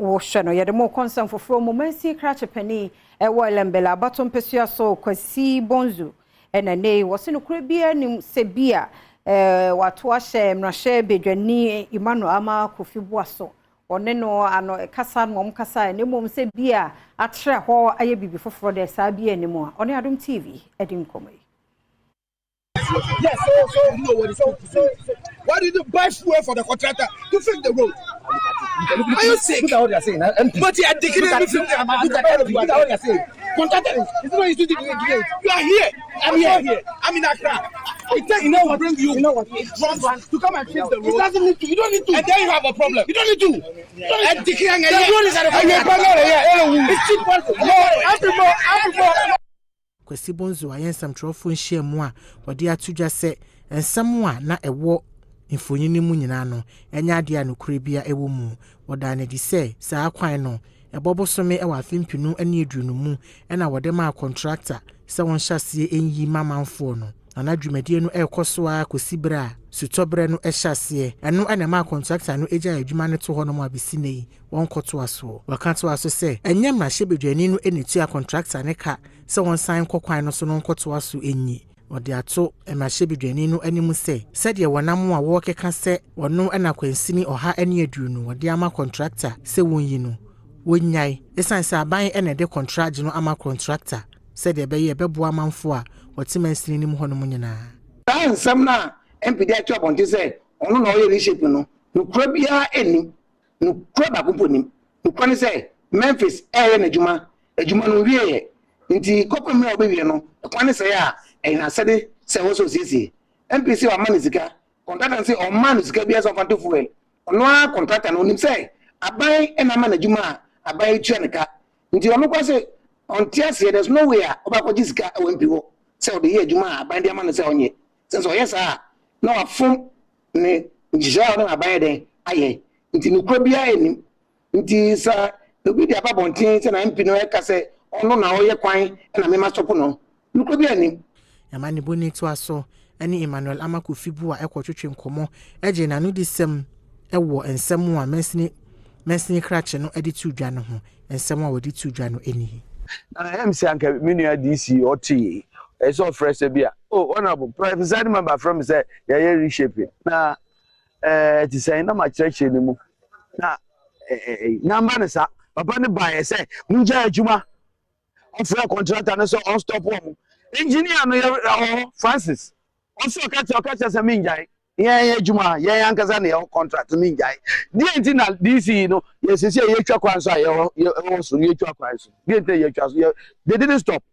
wo hwe no ye de mo concern for momensi krache pani e wo elembele abaton pesua so Kasee bonzu ena nei wo se no kura bia nim se bia wato ahye mrahye bedwani Emmanuel ama kofi boaso one no ano kasa no kasa ne mom se bia atre ho aye bibi foforo de sa bia ne mo one Adom TV edim komai. Yes, so you know what is so what is the best way for the contractor to fix the road? Are you sick? Look at what you're saying. But you are declaring everything. Look at what you're saying. Contractor, it's not easy to do it. You are here. I'm here. I'm in Accra. I tell you, what bring you. You know what? To come and fix the road. It doesn't need to. You don't need to. And then you have a problem. You don't need to. And declaring the road is at the contractor. It's cheap. No, Kasee bonzu ayensam trofo nhia mu a wode atudwa se ensam a na ewo mfonyini mu nyina no enya ade a nokure bia ewo mu woda na di se saa kwan no ebobosome e wa fimpinu ane edunu mu ena wode ma contractor se won hyase enyi mamanfo no ana dwumadie no ekoso a kosibra sutobre no ehyase eno ena ma contractor no eja adwuma ne to ho no ma bisinei won koto aso wakato aso se enyam na hyebedwani no enetua contractor ne ka se won sign kokwan no so no koto aso enyi ode ato emahebedwani no animu se de wonam a wo keka se wono ena kwansini oha ane adunu wode ama contractor se wonyi no wonyai esanse aban ena de contract no ama contractor se de be ye beboa manfo a wotimansini nim hono munyina ansam na MPD atwa bonte se ono na oye reshape no nukura bia eni nukura ba komponim nukura ne se Memphis na adwuma no wieye nti kopemre obewie no kwane se ya na sede se wo so sisi MPC wa manizika contractor se o manizika bia so fanto fuel ono a contractor no nim se aban na management aban tuaneka nti ono kwa se on tiase there's no way obakojisika o MPO se o de ye adwuma aban de amana se onye sense o yesa na wa fom ne njija na aban de aye nti nukura bia enim nti sa obi de ababontin se na MP no e ka se ono na oye kwan na me mastopo no nukura bia enim yamani boni to aso ani Emmanuel amakofi bu a ekotwetwe nkomo eje na no disem ewo ensem a mensini krache no edi tudwa no ho ensem a wodi tudwa no eni na MC anka menua DCE oti eso fresh bia honorable president member from say ya reshaping na ti say na ma church ni mu na number ne sa papa ne buy say munja adwuma offer contractor no so on stop one engineer no Francis also catch say minjai ye adwuma ye ankaza na contract minjai die na DCE no ye sese ye twa kwan so ye so ye twa kwan so die ye twa so they didn't stop